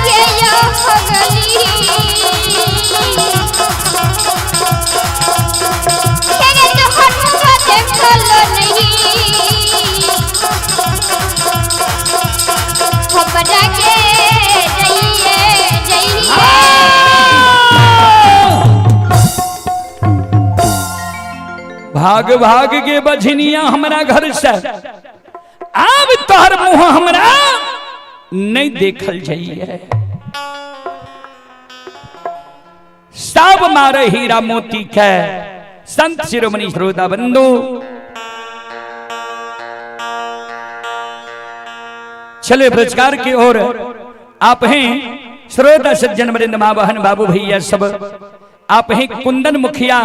[SPEAKER 2] ये भगली तेरे तो हनुमा देखल नहीं हमरा के जइए जइए
[SPEAKER 1] भाग भाग के बझनिया हमरा घर से अब तोहर मुंह हमरा नहीं देखल जाइए। सब मारे हीरा मोती के संत शिरोमणि श्रोता बंधु चले पुरस्कार की ओर आप हैं श्रोता सज्जन वृंद मां बहन बाबू भैया सब आप हैं कुंदन मुखिया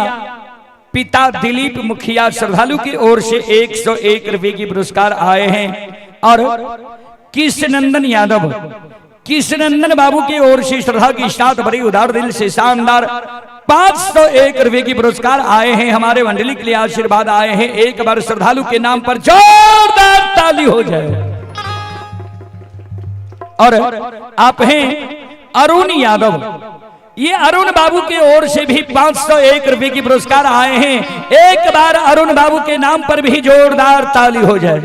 [SPEAKER 1] पिता दिलीप मुखिया श्रद्धालु की ओर से 101 रुपए की पुरस्कार आए हैं और कृष्णनंदन यादव कृष्णनंदन बाबू की ओर से श्रद्धा की साथ बड़ी उदार दिल से शानदार 501 रुपए की पुरस्कार आए हैं। हमारे मंडली के लिए आशीर्वाद आए हैं। एक बार श्रद्धालु के नाम पर जोरदार ताली हो जाए। और आप हैं अरुण यादव, ये अरुण बाबू की ओर से भी 501 रुपए की पुरस्कार आए हैं। एक बार अरुण बाबू के नाम पर भी जोरदार ताली हो जाए।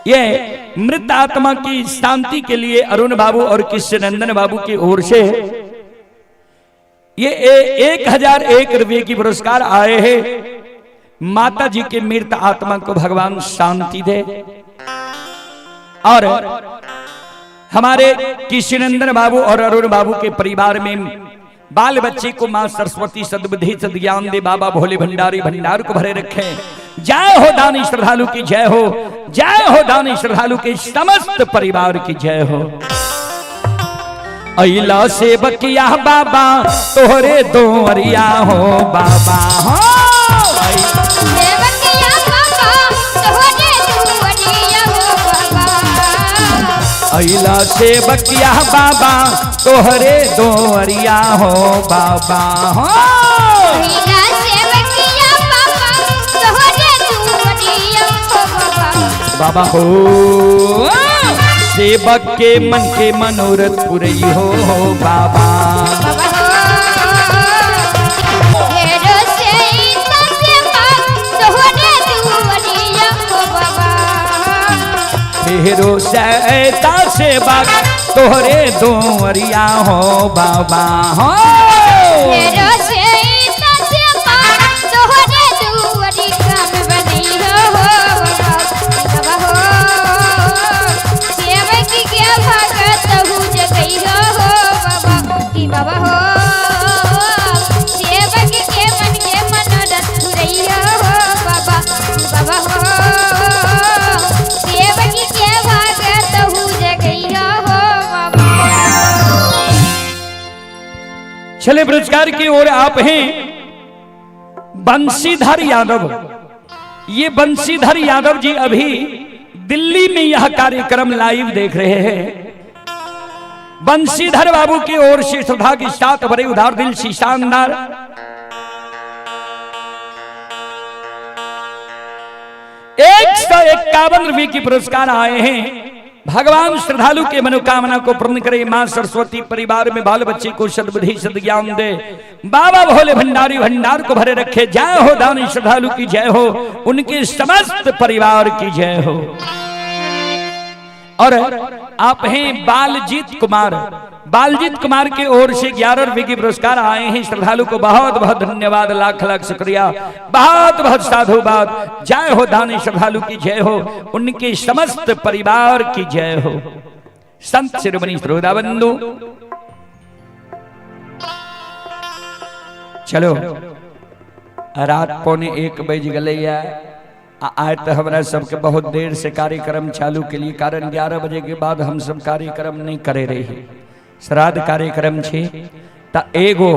[SPEAKER 1] ये मृत आत्मा की शांति के लिए अरुण बाबू और कृष्णनंदन बाबू की ओर से ये 1001 रुपए की पुरस्कार आए हैं। माता जी के मृत आत्मा को भगवान शांति दे। और हमारे कृष्णनंदन बाबू और अरुण बाबू के परिवार में बाल बच्चे को मां सरस्वती सद्बुद्धि सद्ज्ञान दे। बाबा भोले भंडारी भंडार को भरे रखे। जय हो दानी श्रद्धालु की जय हो, जय हो दानी श्रद्धालु के समस्त परिवार की जय हो। अइला से बकिया बाबा तोहरे दोरिया हो बाबा हो अइला से बकिया बाबा तोहरे दोरिया हो बाबा हो बाबा हो सेवक के मन के मनोरथ पूरी हो बाबा हेरो सैता से बाग तोहरे दोरिया हो बाबा हो हेरो सैता से बाग तोहरे दोरी काम बनी हो बाबा हो सेवक के भगत हो जगई हो बाबा की बाबा हो सेवक के मन के मनोरथ पूरी हो बाबा बाबा हो चले पुरस्कार की ओर आप हैं बंशीधर यादव। ये बंशीधर यादव जी अभी दिल्ली में यह कार्यक्रम लाइव देख रहे हैं। बंशीधर बाबू की ओर से श्रद्धा के साथ बड़े उदार दिल से शानदार 151 रुपए की पुरस्कार आए हैं। भगवान श्रद्धालु के मनोकामना को पूर्ण करे। मां सरस्वती परिवार में बाल बच्चे को सद्बुद्धि सद्ज्ञान दे। बाबा भोले भंडारी भंडार को भरे रखे। जय हो दानी श्रद्धालु की जय हो, उनके समस्त परिवार की जय हो। और आप हैं बालजीत कुमार। बालजीत कुमार की ओर से 11 रुपए की पुरस्कार आए हैं। श्रद्धालु को बहुत बहुत धन्यवाद, लाख लाख शुक्रिया, बहुत बहुत साधुवाद। जय हो दानी श्रद्धालु की जय हो, उनके समस्त परिवार की जय हो। संत शिरोमणि श्रोता बंधु चलो रात 1:15 बज गए। आज तो हमारा सबके बहुत देर से कार्यक्रम चालू के लिए, कारण 11 बजे के बाद हम सब कार्यक्रम नहीं करे रही। श्राद्ध कार्यक्रम छे ता एगो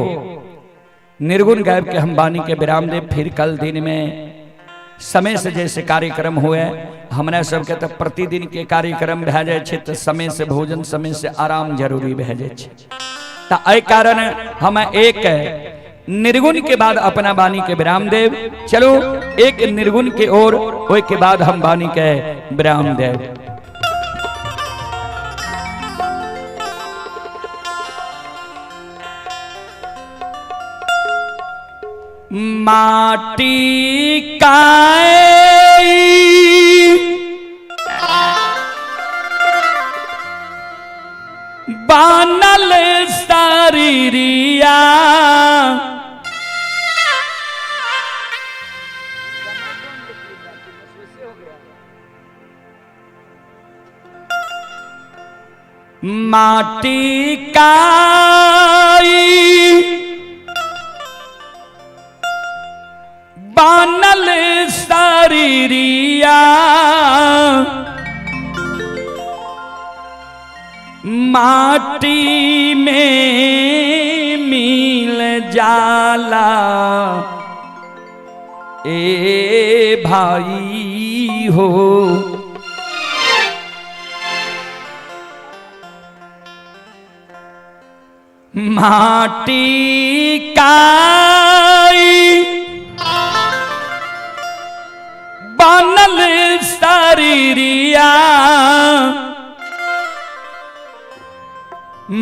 [SPEAKER 1] निर्गुण गायब के हम बानी के विराम दे। फिर कल दिन में समय से जैसे कार्यक्रम हुए हमरा सबके तो प्रतिदिन के कार्यक्रम भे जाए छे, तो समय से भोजन समय से आराम जरूरी भे जाए छे। ता एहि कारण हम एक निर्गुण के बाद अपना बानी के विराम देव। चलो एक निर्गुण के ओर, ओय के बाद हम बानी के विराम देव। माटी काई बानल शरीरिया माटी काई बानल शरीरिया माटी में मिल जाला ए भाई हो माटी काई बनल शरीरिया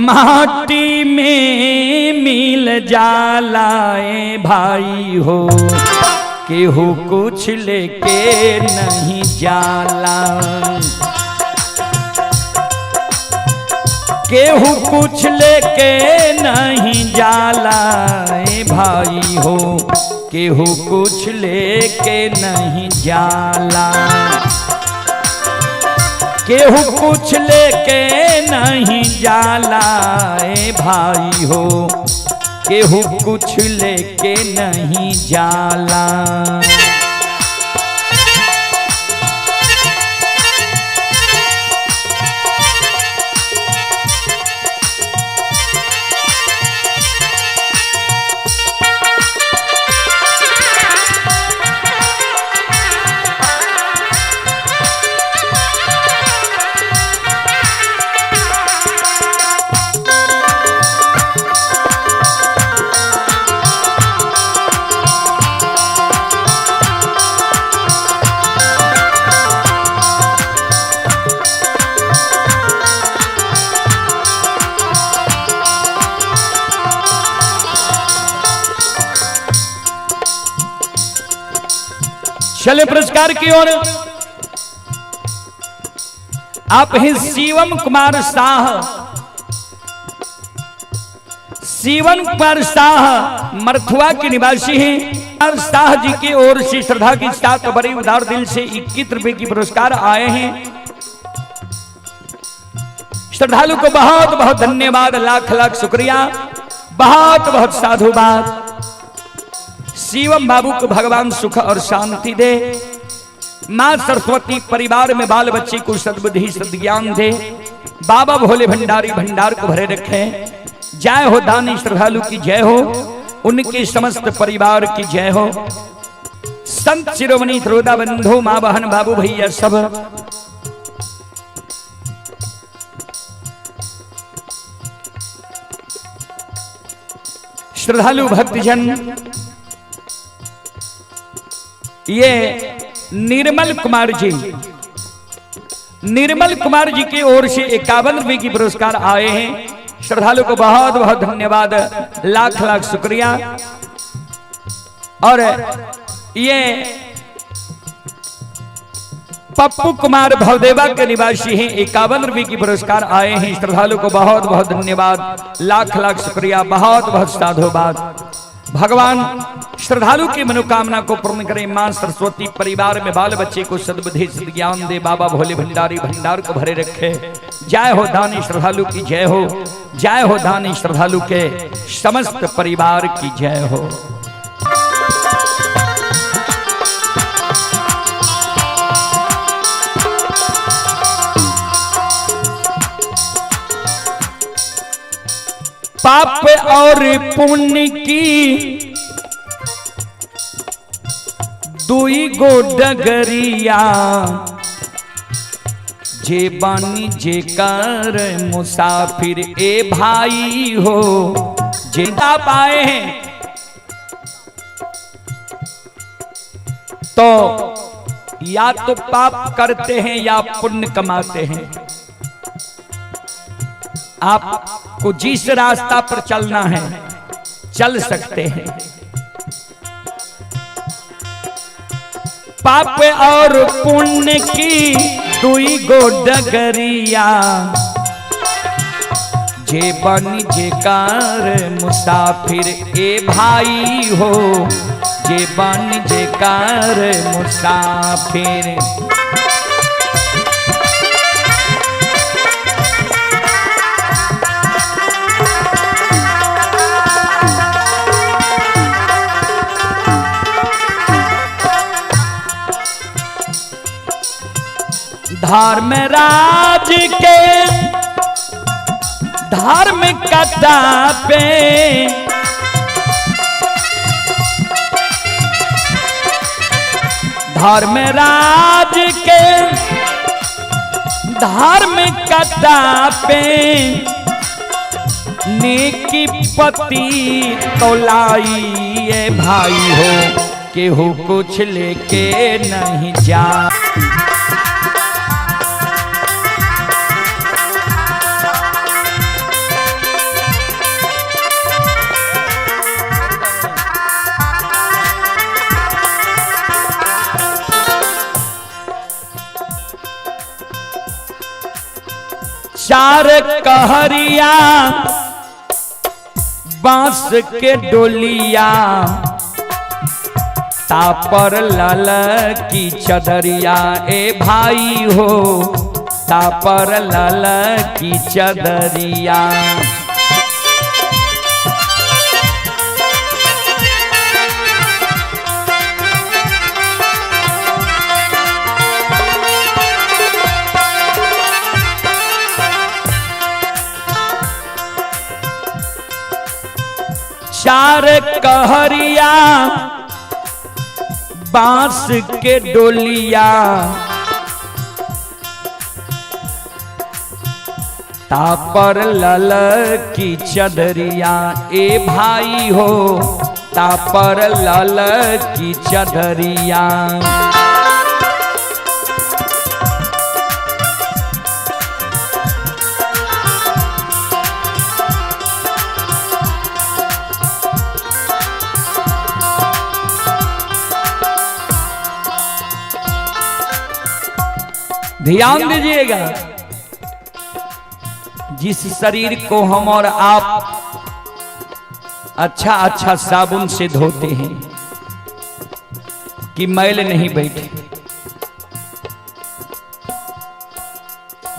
[SPEAKER 1] माटी में मिल जाला ए भाई हो केहू कुछ लेके नहीं जाला केहू कुछ लेके नहीं जाला ए भाई हो केहू कुछ लेके नहीं जाला केहू कुछ लेके नहीं जाला ए भाई हो केहू कुछ लेके नहीं जाला चले पुरस्कार की ओर आप हैं शिवम कुमार शाह। शिवम कुमार शाह मरथुआ के निवासी हैं। शाह जी की ओर से श्रद्धा के साथ बड़े उदार दिल से 21 रुपए की पुरस्कार आए हैं। श्रद्धालु को बहुत बहुत धन्यवाद, लाख लाख शुक्रिया, बहुत बहुत साधुवाद। शिवम बाबू को भगवान सुख और शांति दे। मां सरस्वती परिवार में बाल बच्चे को सद्बुद्धि सद्ज्ञान दे। बाबा भोले भंडारी भंडार को भरे रखे। जय हो दानी श्रद्धालु की जय हो, उनके समस्त परिवार की जय हो। संत शिरोमणि श्रोता बंधु मां बहन बाबू भैया सब श्रद्धालु भक्तजन, ये निर्मल कुमार जी की ओर से 51 रुपए की पुरस्कार आए हैं। श्रद्धालु को बहुत बहुत धन्यवाद, लाख लाख शुक्रिया। और ये पप्पू कुमार भवदेवा के निवासी हैं, 51 रुपए की पुरस्कार आए हैं। श्रद्धालु को बहुत बहुत धन्यवाद, लाख लाख शुक्रिया, बहुत बहुत साधुवाद। भगवान श्रद्धालु की मनोकामना को पूर्ण करे। मां सरस्वती परिवार में बाल बच्चे को सद्बुद्धि सद्ज्ञान दे। बाबा भोले भंडारी भंडार को भरे रखे। जय हो दानी श्रद्धालु की जय हो, जय हो दानी श्रद्धालु के समस्त परिवार की जय हो। पाप और पुण्य की दुई गो डगरिया, जे बानी जे कर मुसाफिर ए भाई हो, जे ना पाए हैं तो या तो पाप करते हैं या पुण्य कमाते हैं। आपको जिस रास्ता पर चलना है चल सकते हैं, पाप और पुण्य की दुई गो डगरिया जे बन जे कार मुसाफिर ए भाई हो, जे बन जे कार मुसाफिर। धर्म राज के धार्मिकता पे धर्म राज के धार्मिकता पे नेकी पति तोलाई ये भाई हो, केहू कुछ लेके नहीं जा। चार कहरिया बांस के डोलिया तापर लाल की चदरिया ए भाई हो, तापर लाल की चदरिया। चार कहरिया बांस के डोलिया तापर लल की चदरिया ए भाई हो, तापर लल की चदरिया। ध्यान दीजिएगा, जिस शरीर को हम और आप अच्छा अच्छा साबुन से धोते हैं कि मैल नहीं बैठे,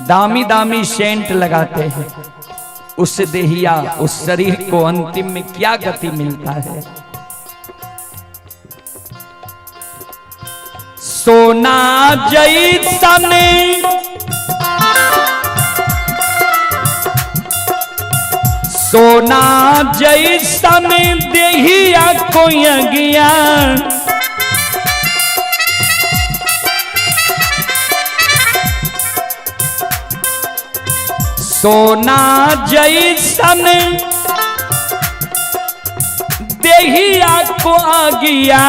[SPEAKER 1] दामी दामी सेंट लगाते हैं, उस देहिया उस शरीर को अंतिम में क्या गति मिलता है। सोना जैसन सोना जैसन देहिया कोई गया, सोना जैसन देहिया को आ गया,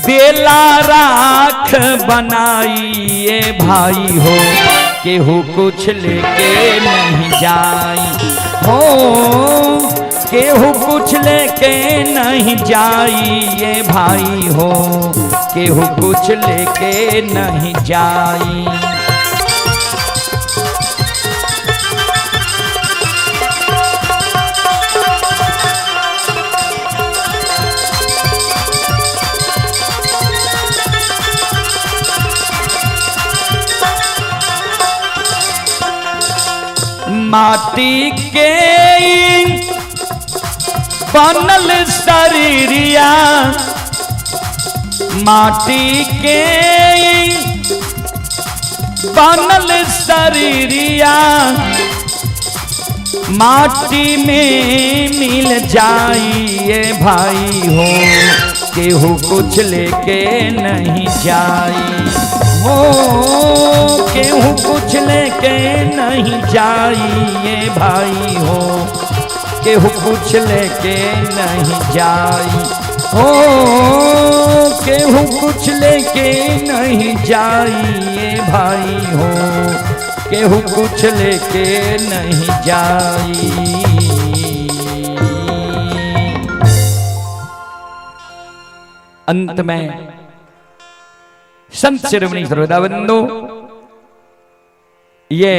[SPEAKER 1] बेला राख बनाइए भाई हो, केहू कुछ लेके नहीं जाई हो, केहू कुछ लेके नहीं जाइए भाई हो, केहू कुछ लेके नहीं जाई। माटी के बनल शरीरिया, माटी के बनल शरीरिया, माटी में मिल जाइए भाई हो, केहू कुछ लेके नहीं जाई हो, केहू कुछ लेके नहीं जाइए भाई हो, केहू कुछ लेके नहीं जाई हो, केहू कुछ लेके नहीं जाइए भाई हो, केहू कुछ लेके नहीं जाई। अंत में संत शिरोमणि श्रोताबंधु ये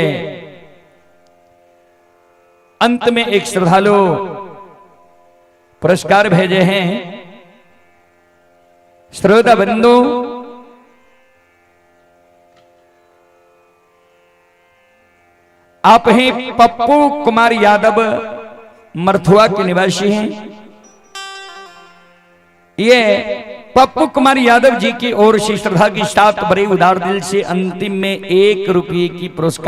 [SPEAKER 1] अंत में एक श्रद्धालु पुरस्कार भेजे हैं। श्रोताबंधु आप हैं पप्पू कुमार यादव, मरथुआ के निवासी हैं। ये पप्पू कुमार यादव जी की ओर से श्रद्धा की साथ बड़े उदार दिल से अंतिम में 1 रुपये की पुरस्कार